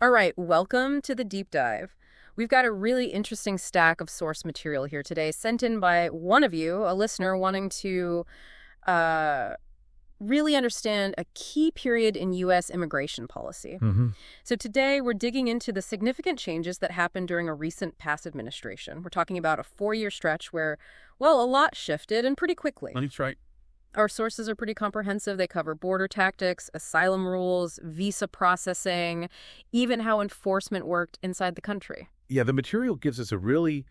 All right, welcome to the deep dive. We've got a really interesting stack of source material here today, sent in by one of you, a listener wanting to uh, really understand a key period in U.S. immigration policy. So today we're digging into the significant changes that happened during a recent past administration. We're talking about a 4-year stretch where, well, a lot shifted and pretty quickly. That's right. Our sources are pretty comprehensive. They cover border tactics, asylum rules, visa processing, even how enforcement worked inside the country. Yeah, the material gives us a really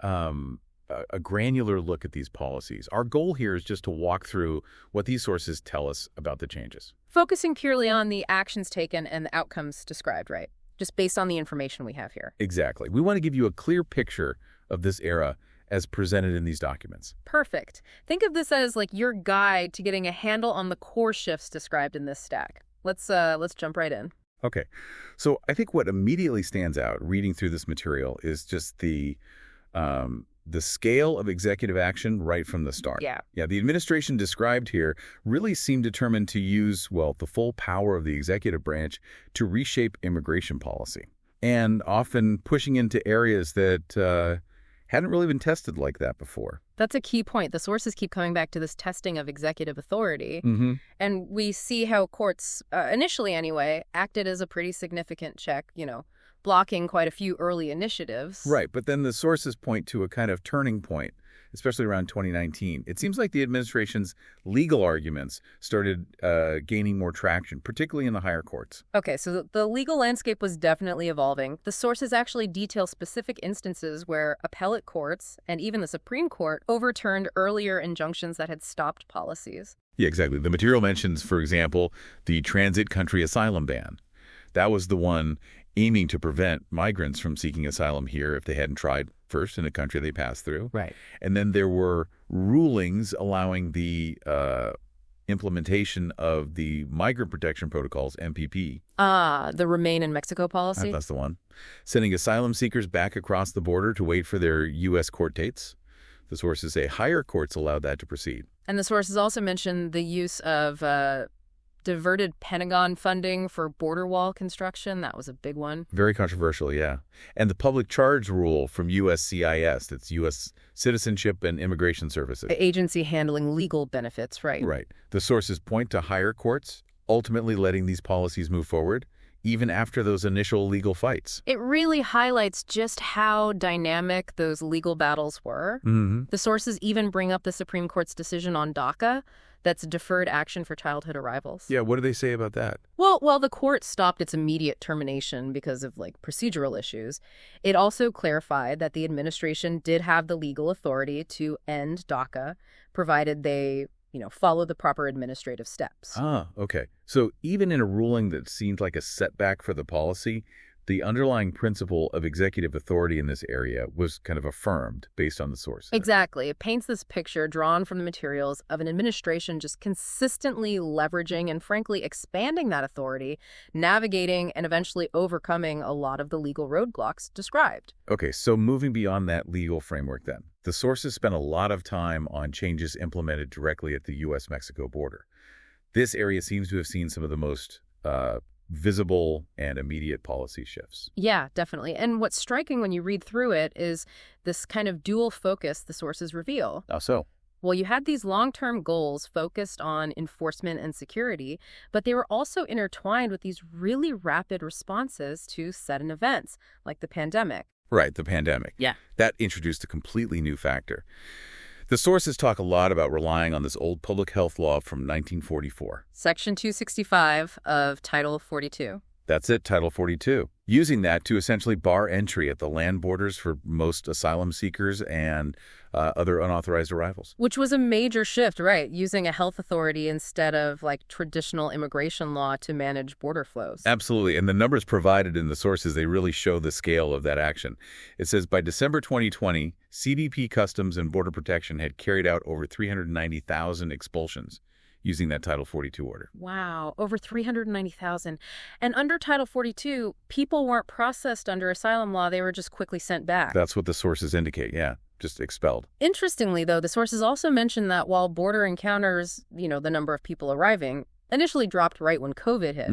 a granular look at these policies. Our goal here is just to walk through what these sources tell us about the changes. Focusing purely on the actions taken and the outcomes described, right? Just based on the information we have here. Exactly. We want to give you a clear picture of this era as presented in these documents. Perfect. Think of this as like your guide to getting a handle on the core shifts described in this stack. Let's jump right in. Okay. So I think what immediately stands out reading through this material is just the scale of executive action right from the start. Yeah. Yeah, the administration described here really seemed determined to use, well, the full power of the executive branch to reshape immigration policy, and often pushing into areas that hadn't really been tested like that before. That's a key point. The sources keep coming back to this testing of executive authority. And we see how courts, initially anyway, acted as a pretty significant check, blocking quite a few early initiatives. Right, but then the sources point to a kind of turning point, especially around 2019. It seems like the administration's legal arguments started gaining more traction, particularly in the higher courts. Okay, so the legal landscape was definitely evolving. The sources actually detail specific instances where appellate courts and even the Supreme Court overturned earlier injunctions that had stopped policies. Yeah, exactly. The material mentions, for example, the transit country asylum ban. That was the one aiming to prevent migrants from seeking asylum here if they hadn't tried first in a country they passed through. Right. And then there were rulings allowing the implementation of the Migrant Protection Protocols, MPP. The Remain in Mexico policy? That's the one. Sending asylum seekers back across the border to wait for their U.S. court dates. The sources say higher courts allowed that to proceed. And the sources also mentioned the use of diverted Pentagon funding for border wall construction. That was a big one. Very controversial, yeah. And the public charge rule from USCIS, that's U.S. Citizenship and Immigration Services. The agency handling legal benefits, right? Right. The sources point to higher courts ultimately letting these policies move forward, even after those initial legal fights. It really highlights just how dynamic those legal battles were. The sources even bring up the Supreme Court's decision on DACA, that's deferred action for childhood arrivals. Yeah, what do they say about that? Well, the court stopped its immediate termination because of, procedural issues. It also clarified that the administration did have the legal authority to end DACA, provided they, follow the proper administrative steps. Ah, okay. So even in a ruling that seemed like a setback for the policy, the underlying principle of executive authority in this area was kind of affirmed based on the source. Exactly. It paints this picture drawn from the materials of an administration just consistently leveraging and frankly expanding that authority, navigating and eventually overcoming a lot of the legal roadblocks described. Okay, so moving beyond that legal framework then, the sources spent a lot of time on changes implemented directly at the U.S.-Mexico border. This area seems to have seen some of the most visible and immediate policy shifts. Yeah, definitely. And what's striking when you read through it is this kind of dual focus the sources reveal. How so? Well, you had these long-term goals focused on enforcement and security, but they were also intertwined with these really rapid responses to sudden events, like the pandemic. Right, the pandemic. Yeah. That introduced a completely new factor. The sources talk a lot about relying on this old public health law from 1944. Section 265 of Title 42. That's it, Title 42. Using that to essentially bar entry at the land borders for most asylum seekers and other unauthorized arrivals. Which was a major shift, right? Using a health authority instead of traditional immigration law to manage border flows. Absolutely. And the numbers provided in the sources, they really show the scale of that action. It says by December 2020, CBP Customs and Border Protection had carried out over 390,000 expulsions using that Title 42 order. Wow, over 390,000. And under Title 42, people weren't processed under asylum law. They were just quickly sent back. That's what the sources indicate, yeah, just expelled. Interestingly, though, the sources also mentioned that while border encounters, the number of people arriving, initially dropped right when COVID hit.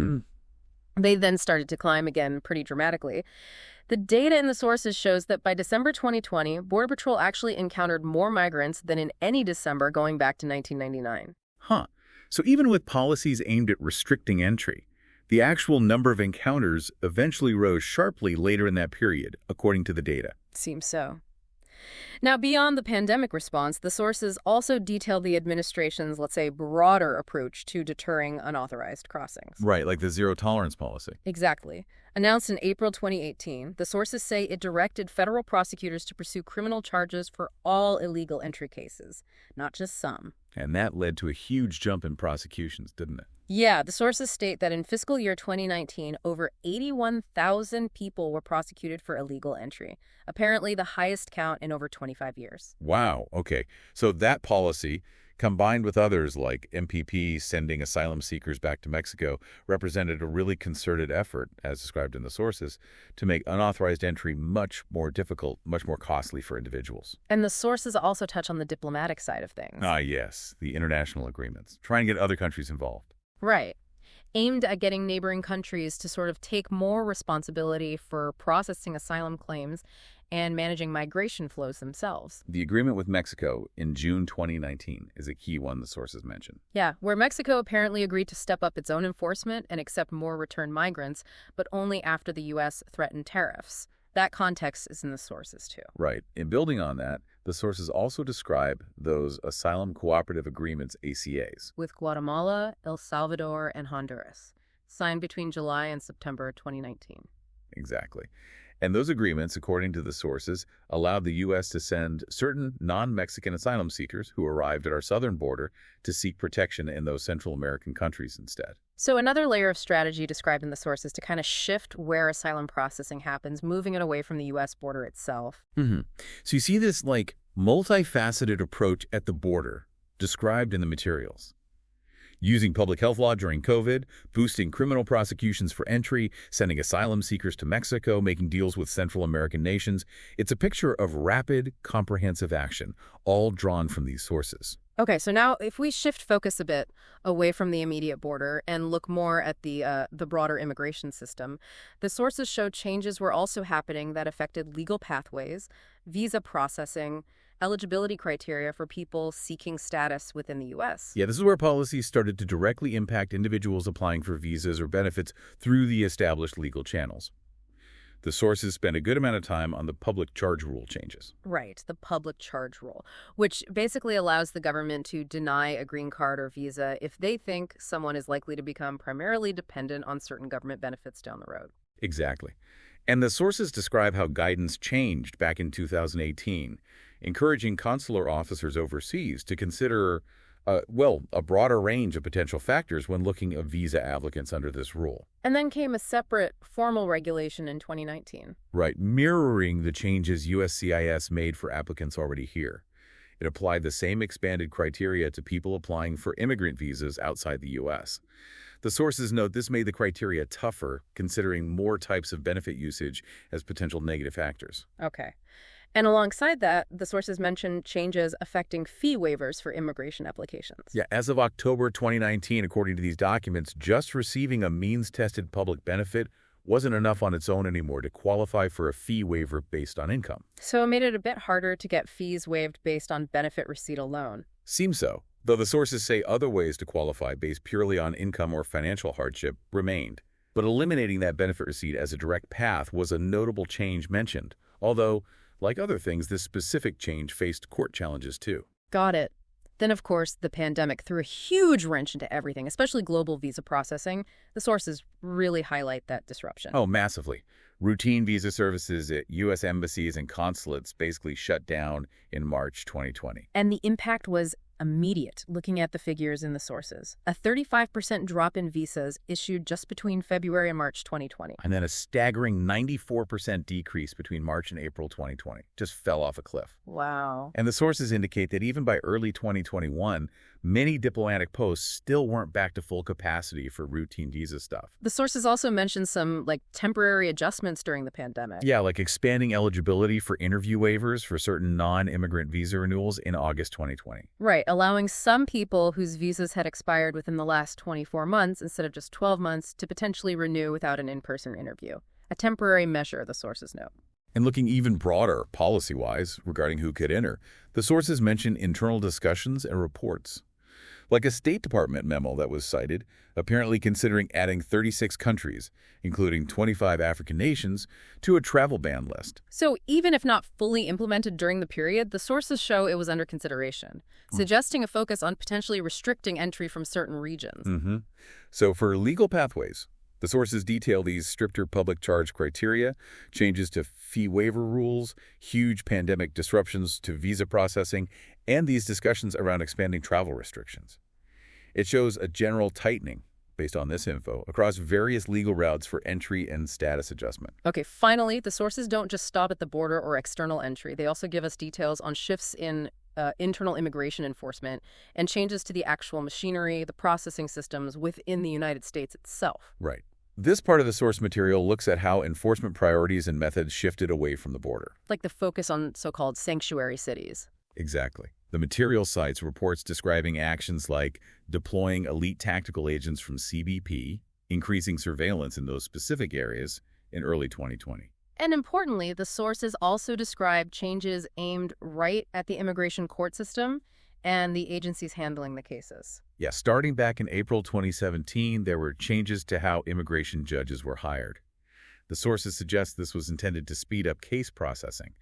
They then started to climb again pretty dramatically. The data in the sources shows that by December 2020, Border Patrol actually encountered more migrants than in any December going back to 1999. Huh. So even with policies aimed at restricting entry, the actual number of encounters eventually rose sharply later in that period, according to the data. Seems so. Now, beyond the pandemic response, the sources also detail the administration's, let's say, broader approach to deterring unauthorized crossings. Right, like the zero-tolerance policy. Exactly. Announced in April 2018, the sources say it directed federal prosecutors to pursue criminal charges for all illegal entry cases, not just some. And that led to a huge jump in prosecutions, didn't it? Yeah, the sources state that in fiscal year 2019, over 81,000 people were prosecuted for illegal entry, apparently the highest count in over 25 years. Wow, okay. So that policy, combined with others like MPP sending asylum seekers back to Mexico, represented a really concerted effort, as described in the sources, to make unauthorized entry much more difficult, much more costly for individuals. And the sources also touch on the diplomatic side of things. Ah, yes, the international agreements, trying to get other countries involved. Right. Aimed at getting neighboring countries to sort of take more responsibility for processing asylum claims and managing migration flows themselves. The agreement with Mexico in June 2019 is a key one the sources mention. Yeah, where Mexico apparently agreed to step up its own enforcement and accept more returned migrants, but only after the U.S. threatened tariffs. That context is in the sources, too. Right. In building on that, the sources also describe those Asylum Cooperative Agreements, ACAs. With Guatemala, El Salvador, and Honduras, signed between July and September 2019. Exactly. And those agreements, according to the sources, allowed the U.S. to send certain non-Mexican asylum seekers who arrived at our southern border to seek protection in those Central American countries instead. So another layer of strategy described in the sources to kind of shift where asylum processing happens, moving it away from the U.S. border itself. So you see this, multifaceted approach at the border described in the materials. Using public health law during COVID, boosting criminal prosecutions for entry, sending asylum seekers to Mexico, making deals with Central American nations. It's a picture of rapid, comprehensive action, all drawn from these sources. Okay, so now if we shift focus a bit away from the immediate border and look more at the broader immigration system, the sources show changes were also happening that affected legal pathways, visa processing, eligibility criteria for people seeking status within the U.S. Yeah, this is where policies started to directly impact individuals applying for visas or benefits through the established legal channels. The sources spent a good amount of time on the public charge rule changes. Right, the public charge rule, which basically allows the government to deny a green card or visa if they think someone is likely to become primarily dependent on certain government benefits down the road. Exactly. And the sources describe how guidance changed back in 2018, encouraging consular officers overseas to consider, a broader range of potential factors when looking at visa applicants under this rule. And then came a separate formal regulation in 2019. Right, mirroring the changes USCIS made for applicants already here. It applied the same expanded criteria to people applying for immigrant visas outside the U.S. The sources note this made the criteria tougher, considering more types of benefit usage as potential negative factors. Okay. And alongside that, the sources mention changes affecting fee waivers for immigration applications. Yeah, as of October 2019, according to these documents, just receiving a means-tested public benefit wasn't enough on its own anymore to qualify for a fee waiver based on income. So it made it a bit harder to get fees waived based on benefit receipt alone. Seems so, though the sources say other ways to qualify based purely on income or financial hardship remained. But eliminating that benefit receipt as a direct path was a notable change mentioned, although, like other things, this specific change faced court challenges too. Got it. Then, of course, the pandemic threw a huge wrench into everything, especially global visa processing. The sources really highlight that disruption. Oh, massively. Routine visa services at U.S. embassies and consulates basically shut down in March 2020. And the impact was immediate, looking at the figures in the sources. A 35% drop in visas issued just between February and March 2020. And then a staggering 94% decrease between March and April 2020. Just fell off a cliff. Wow. And the sources indicate that even by early 2021, many diplomatic posts still weren't back to full capacity for routine visa stuff. The sources also mentioned some, temporary adjustments during the pandemic. Yeah, like expanding eligibility for interview waivers for certain non-immigrant visa renewals in August 2020. Right, allowing some people whose visas had expired within the last 24 months instead of just 12 months to potentially renew without an in-person interview. A temporary measure, the sources note. And looking even broader, policy-wise, regarding who could enter, the sources mention internal discussions and reports. Like a State Department memo that was cited, apparently considering adding 36 countries, including 25 African nations, to a travel ban list. So even if not fully implemented during the period, the sources show it was under consideration, suggesting a focus on potentially restricting entry from certain regions. So for legal pathways, the sources detail these stricter public charge criteria, changes to fee waiver rules, huge pandemic disruptions to visa processing, and these discussions around expanding travel restrictions. It shows a general tightening, based on this info, across various legal routes for entry and status adjustment. Okay, finally, the sources don't just stop at the border or external entry. They also give us details on shifts in internal immigration enforcement and changes to the actual machinery, the processing systems within the United States itself. Right. This part of the source material looks at how enforcement priorities and methods shifted away from the border. Like the focus on so-called sanctuary cities. Exactly. The material cites reports describing actions like deploying elite tactical agents from CBP, increasing surveillance in those specific areas in early 2020. And importantly, the sources also describe changes aimed right at the immigration court system and the agencies handling the cases. Yeah, starting back in April 2017, there were changes to how immigration judges were hired. The sources suggest this was intended to speed up case processing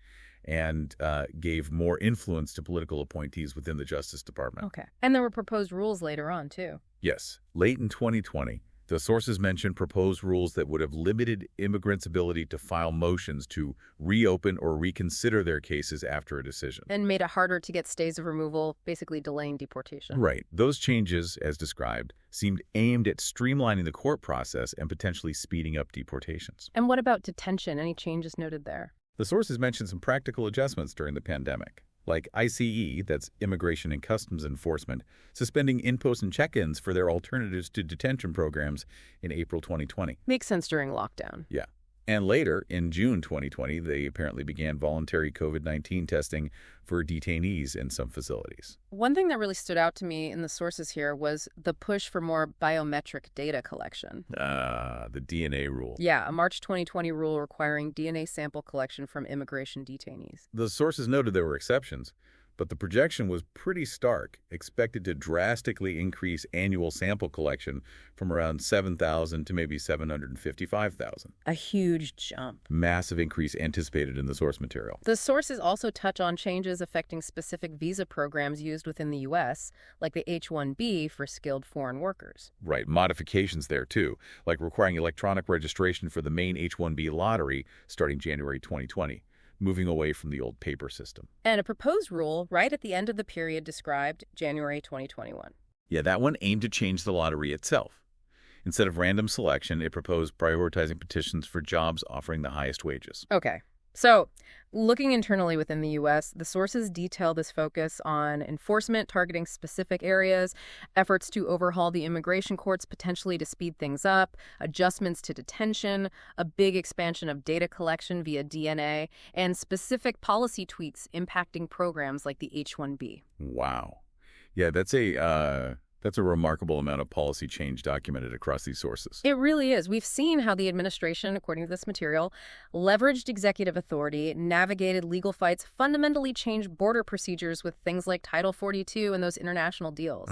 and gave more influence to political appointees within the Justice Department. Okay. And there were proposed rules later on, too. Yes. Late in 2020, the sources mentioned proposed rules that would have limited immigrants' ability to file motions to reopen or reconsider their cases after a decision. And made it harder to get stays of removal, basically delaying deportation. Right. Those changes, as described, seemed aimed at streamlining the court process and potentially speeding up deportations. And what about detention? Any changes noted there? The sources mentioned some practical adjustments during the pandemic, like ICE, that's Immigration and Customs Enforcement, suspending in-post and check-ins for their alternatives to detention programs in April 2020. Makes sense during lockdown. Yeah. And later, in June 2020, they apparently began voluntary COVID-19 testing for detainees in some facilities. One thing that really stood out to me in the sources here was the push for more biometric data collection. The DNA rule. Yeah, a March 2020 rule requiring DNA sample collection from immigration detainees. The sources noted there were exceptions, but the projection was pretty stark, expected to drastically increase annual sample collection from around 7,000 to maybe 755,000. A huge jump. Massive increase anticipated in the source material. The sources also touch on changes affecting specific visa programs used within the U.S., like the H-1B for skilled foreign workers. Right, modifications there too, like requiring electronic registration for the main H-1B lottery starting January 2020. Moving away from the old paper system. And a proposed rule right at the end of the period described January 2021. Yeah, that one aimed to change the lottery itself. Instead of random selection, it proposed prioritizing petitions for jobs offering the highest wages. Okay. So, looking internally within the U.S., the sources detail this focus on enforcement targeting specific areas, efforts to overhaul the immigration courts potentially to speed things up, adjustments to detention, a big expansion of data collection via DNA, and specific policy tweaks impacting programs like the H-1B. Wow. Yeah, that's a remarkable amount of policy change documented across these sources. It really is. We've seen how the administration, according to this material, leveraged executive authority, navigated legal fights, fundamentally changed border procedures with things like Title 42 and those international deals,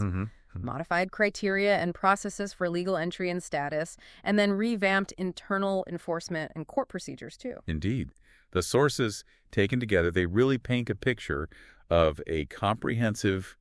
modified criteria and processes for legal entry and status, and then revamped internal enforcement and court procedures, too. Indeed. The sources, taken together, they really paint a picture of a comprehensive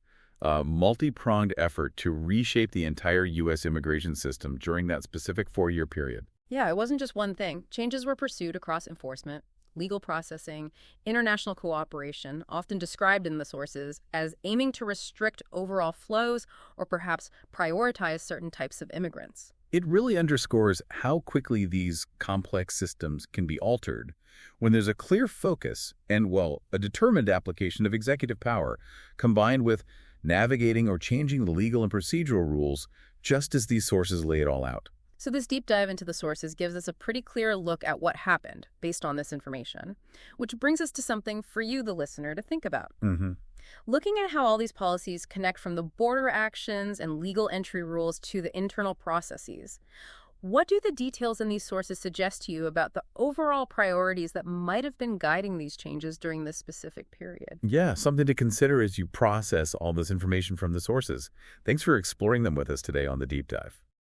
multi-pronged effort to reshape the entire U.S. immigration system during that specific 4-year period. Yeah, it wasn't just one thing. Changes were pursued across enforcement, legal processing, international cooperation, often described in the sources as aiming to restrict overall flows or perhaps prioritize certain types of immigrants. It really underscores how quickly these complex systems can be altered when there's a clear focus and, well, a determined application of executive power combined with navigating or changing the legal and procedural rules just as these sources lay it all out. So this deep dive into the sources gives us a pretty clear look at what happened based on this information, which brings us to something for you, the listener, to think about. Looking at how all these policies connect from the border actions and legal entry rules to the internal processes, what do the details in these sources suggest to you about the overall priorities that might have been guiding these changes during this specific period? Yeah, something to consider as you process all this information from the sources. Thanks for exploring them with us today on The Deep Dive.